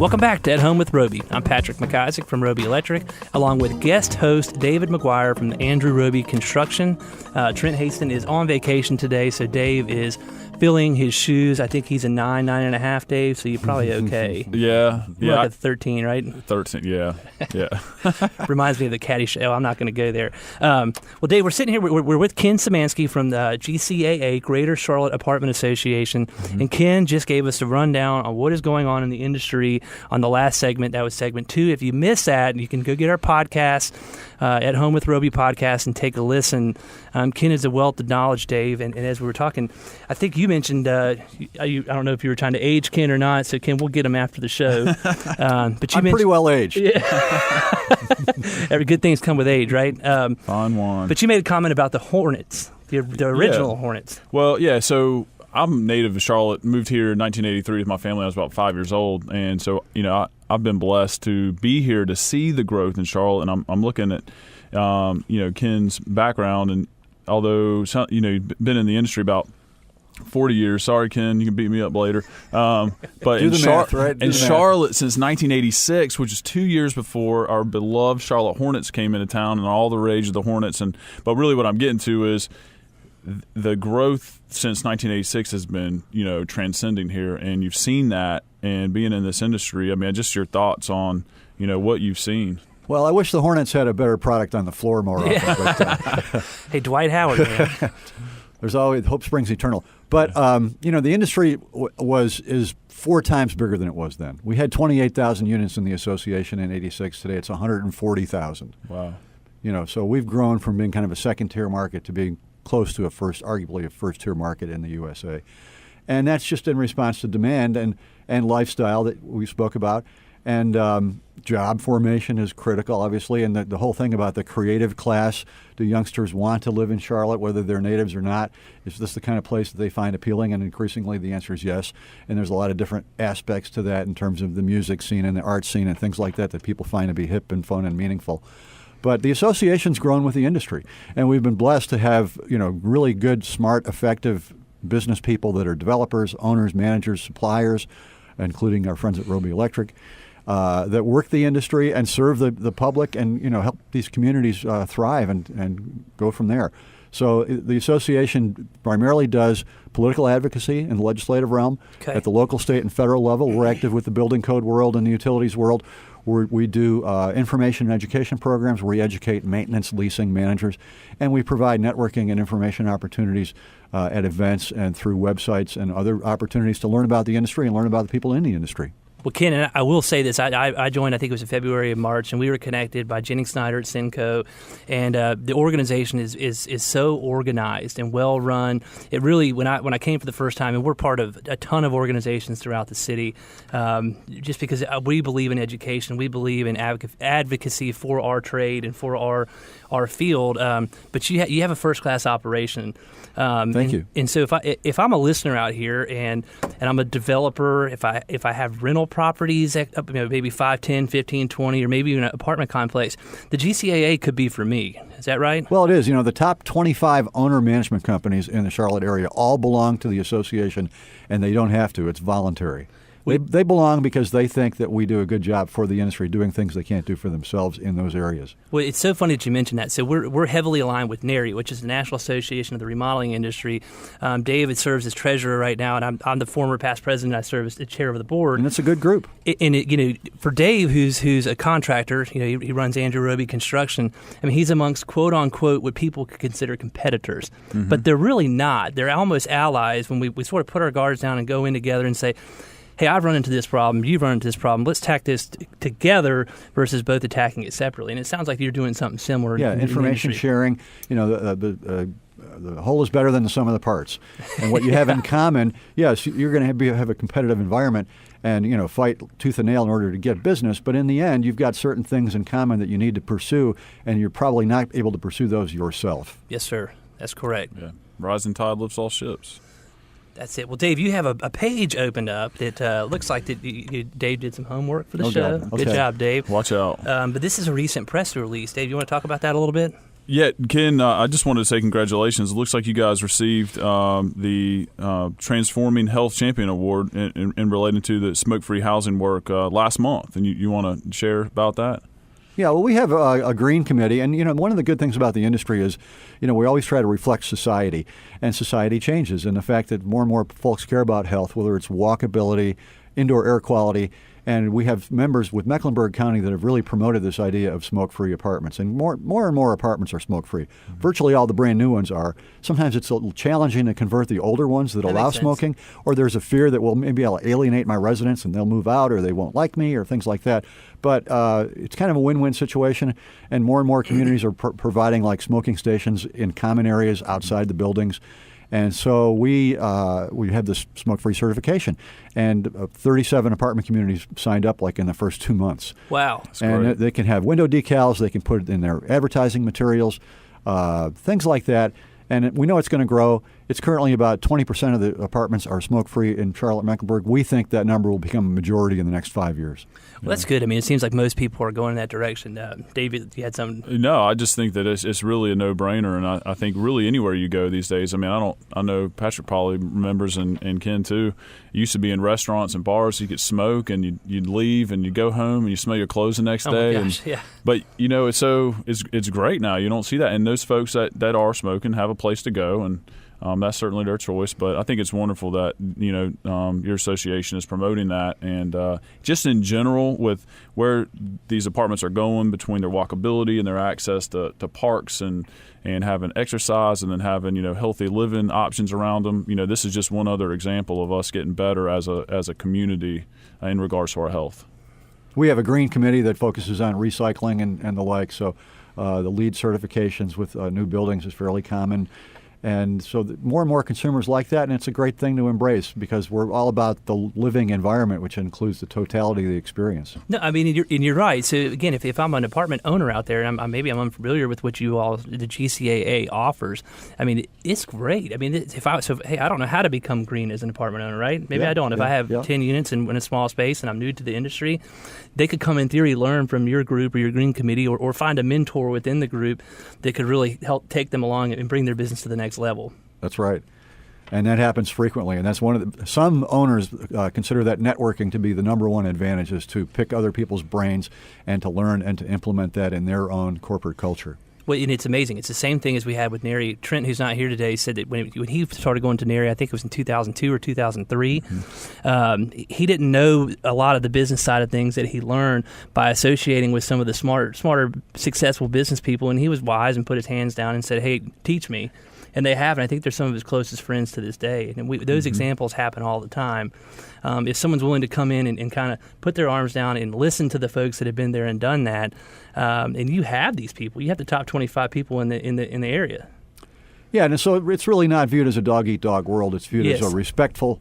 Welcome back to At Home with Roby. I'm Patrick McIsaac from Roby Electric, along with guest host David McGuire from Andrew Roby Construction. Trent Haston is on vacation today, so Dave is filling his shoes. I think he's a 9.5, Dave, so you're probably okay. Yeah. You're like a 13, right? 13, yeah. Reminds me of the caddy show. I'm not going to go there. Well, Dave, we're sitting here. We're with Ken Szymanski from the GCAA, Greater Charlotte Apartment Association, and Ken just gave us a rundown on what is going on in the industry on the last segment. That was segment 2. If you missed that, you can go get our podcast, At Home with Roby podcast, and take a listen. Ken is a wealth of knowledge, Dave, and as we were talking, I think you mentioned, I don't know if you were trying to age Ken or not, so Ken, we'll get him after the show. But I'm pretty well aged. Yeah. Every good thing's come with age, right? Fine one. But you made a comment about the Hornets, the original Hornets. Well, yeah, so I'm native of Charlotte, moved here in 1983 with my family. I was about 5 years old, and so, I've been blessed to be here to see the growth in Charlotte, and I'm looking at, Ken's background, and although, you've been in the industry about 40 years. Sorry, Ken, you can beat me up later. But Do the math, right? In Charlotte since 1986, which is 2 years before our beloved Charlotte Hornets came into town and all the rage of the Hornets. But really what I'm getting to is the growth since 1986 has been, transcending here. And you've seen that, and being in this industry, I mean, just your thoughts on, what you've seen. Well, I wish the Hornets had a better product on the floor more often. But, Hey, Dwight Howard, man. There's always hope springs eternal. But the industry is 4 times bigger than it was then. We had 28,000 units in the association in '86. Today it's 140,000. Wow. So we've grown from being kind of a second-tier market to being close to arguably a first-tier market in the USA. And that's just in response to demand and lifestyle that we spoke about. And job formation is critical, obviously, and the whole thing about the creative class. Do youngsters want to live in Charlotte, whether they're natives or not? Is this the kind of place that they find appealing? And increasingly the answer is yes. And there's a lot of different aspects to that in terms of the music scene and the art scene and things like that people find to be hip and fun and meaningful. But the association's grown with the industry, and we've been blessed to have really good, smart, effective business people that are developers, owners, managers, suppliers, including our friends at Roby Electric. That work the industry and serve the public and help these communities thrive and go from there. So the association primarily does political advocacy in the legislative realm. Okay. At the local, state, and federal level. We're active with the building code world and the utilities world. We do information and education programs where we educate maintenance, leasing managers, and we provide networking and information opportunities at events and through websites and other opportunities to learn about the industry and learn about the people in the industry. Well, Ken, and I will say this. I joined, I think it was in February or March, and we were connected by Jennings Snyder at Cinco. And the organization is so organized and well run. It really, when I came for the first time, and we're part of a ton of organizations throughout the city, just because we believe in education, we believe in advocacy for our trade and for our field. But you have a first class operation. Thank you. And so if I'm a listener out here and I'm a developer, if I have rental properties, maybe 5, 10, 15, 20, or maybe even an apartment complex, the GCAA could be for me. Is that right? Well, it is. The top 25 owner management companies in the Charlotte area all belong to the association, and they don't have to. It's voluntary. They belong because they think that we do a good job for the industry doing things they can't do for themselves in those areas. Well, it's so funny that you mentioned that. So we're heavily aligned with NARI, which is the National Association of the Remodeling Industry. David serves as treasurer right now, and I'm the former past president. I serve as the chair of the board. And it's a good group. And for Dave, who's a contractor, he runs Andrew Roby Construction. I mean, he's amongst quote unquote what people could consider competitors, but they're really not. They're almost allies when we sort of put our guards down and go in together and say, hey, I've run into this problem, you've run into this problem, let's tack this together versus both attacking it separately. And it sounds like you're doing something similar. Yeah, information sharing. The whole is better than the sum of the parts. And what you have in common, yes, you're going to have a competitive environment and fight tooth and nail in order to get business. But in the end, you've got certain things in common that you need to pursue, and you're probably not able to pursue those yourself. Yes, sir. That's correct. Yeah. Rising tide lifts all ships. That's it. Well, Dave, you have a page opened up that looks like that Dave did some homework for the show. God. Okay. Good job, Dave. Watch out. But this is a recent press release. Dave, you want to talk about that a little bit? Yeah, Ken, I just wanted to say congratulations. It looks like you guys received the Transforming Health Champion Award in relating to the smoke-free housing work last month. And you want to share about that? Yeah, well, we have a green committee, and one of the good things about the industry is, we always try to reflect society, and society changes, and the fact that more and more folks care about health, whether it's walkability, indoor air quality, and we have members with Mecklenburg County that have really promoted this idea of smoke-free apartments, and more and more apartments are smoke-free. Mm-hmm. Virtually all the brand new ones are. Sometimes it's a little challenging to convert the older ones that allow smoking, or there's a fear that, well, maybe I'll alienate my residents and they'll move out, or they won't like me, or things like that. But it's kind of a win-win situation, and more communities are providing like smoking stations in common areas outside the buildings. And so we have this smoke-free certification, and 37 apartment communities signed up like in the first 2 months. Wow. That's and great. They can have window decals, they can put it in their advertising materials, things like that. And we know it's going to grow. It's currently about 20% of the apartments are smoke-free in Charlotte-Mecklenburg. We think that number will become a majority in the next 5 years. Well, that's good. I mean, it seems like most people are going in that direction. David, you had something? No, I just think that it's really a no-brainer, and I think really anywhere you go these days. I mean, I know Patrick probably remembers, and Ken too. You used to be in restaurants and bars, you could smoke, and you'd leave, and you'd go home, and you smell your clothes the next day. Oh my gosh, yeah. But it's great now. You don't see that, and those folks that are smoking have a place to go, and that's certainly their choice. But I think it's wonderful that your association is promoting that, and just in general with where these apartments are going, between their walkability and their access to parks and having exercise, and then having healthy living options around them. This is just one other example of us getting better as a community in regards to our health. We have a green committee that focuses on recycling and the like. So the LEED certifications with new buildings is fairly common. And so more and more consumers like that, and it's a great thing to embrace because we're all about the living environment, which includes the totality of the experience. No, I mean, you're right. So again, if I'm an apartment owner out there, and maybe I'm unfamiliar with what you all, the GCAA offers, I mean, it's great. I mean, I don't know how to become green as an apartment owner, right? Maybe I don't. If I have 10 units in a small space and I'm new to the industry, they could come in theory, learn from your group or your green committee, or find a mentor within the group that could really help take them along and bring their business to the next level. That's right. And that happens frequently. And that's some owners consider that networking to be the number one advantage, is to pick other people's brains and to learn and to implement that in their own corporate culture. Well, and it's amazing. It's the same thing as we had with NARI. Trent, who's not here today, said that when he started going to NARI, I think it was in 2002 or 2003, he didn't know a lot of the business side of things that he learned by associating with some of the smarter, successful business people. And he was wise and put his hands down and said, hey, teach me. And they have, and I think they're some of his closest friends to this day. And those examples happen all the time. If someone's willing to come in and kind of put their arms down and listen to the folks that have been there and done that, and you have these people, you have the top 25 people in the area. Yeah, and so it's really not viewed as a dog-eat-dog world. It's viewed as a respectful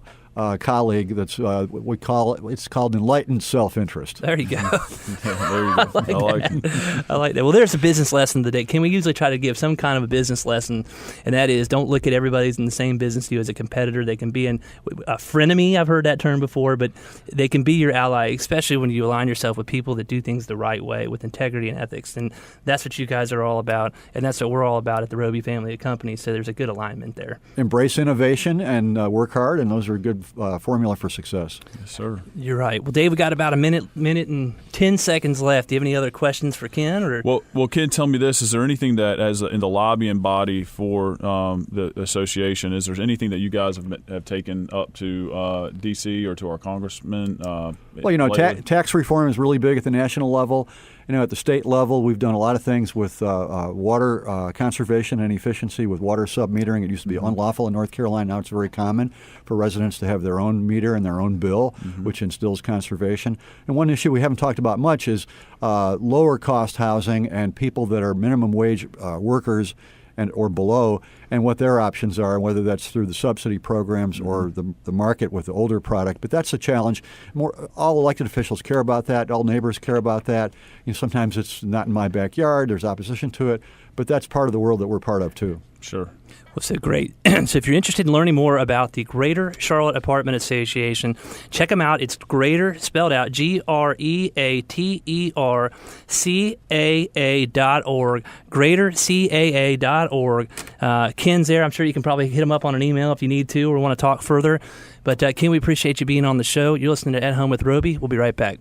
colleague. That's it's called enlightened self-interest. There you go. There you go. I like it. I like that. Well, there's a business lesson of the day. Can we usually try to give some kind of a business lesson, and that is, don't look at everybody in the same business as you as a competitor. They can be a frenemy. I've heard that term before, but they can be your ally, especially when you align yourself with people that do things the right way with integrity and ethics. And that's what you guys are all about, and that's what we're all about at the Roby family of companies. So there's a good alignment there. Embrace innovation and work hard, and those are good formula for success. Yes, sir. You're right. Well, Dave, we got about a minute and 10 seconds left. Do you have any other questions for Ken? Or? Well, Ken, tell me this. Is there anything that, as in the lobbying body for the association, is there anything that you guys have taken up to D.C. or to our congressman? Tax reform is really big at the national level. At the state level, we've done a lot of things with water conservation and efficiency with water sub-metering. It used to be unlawful in North Carolina. Now it's very common for residents to have their own meter and their own bill, which instills conservation. And one issue we haven't talked about much is lower cost housing and people that are minimum wage workers or below, and what their options are, whether that's through the subsidy programs or the market with the older product. But that's a challenge. All elected officials care about that. All neighbors care about that. Sometimes it's not in my backyard. There's opposition to it. But that's part of the world that we're part of, too. Sure. Well, so great. So if you're interested in learning more about the Greater Charlotte Apartment Association, check them out. It's Greater, spelled out GREATERCAA.org, greatercaa.org. Ken's there. I'm sure you can probably hit him up on an email if you need to or want to talk further. But Ken, we appreciate you being on the show. You're listening to At Home with Roby. We'll be right back.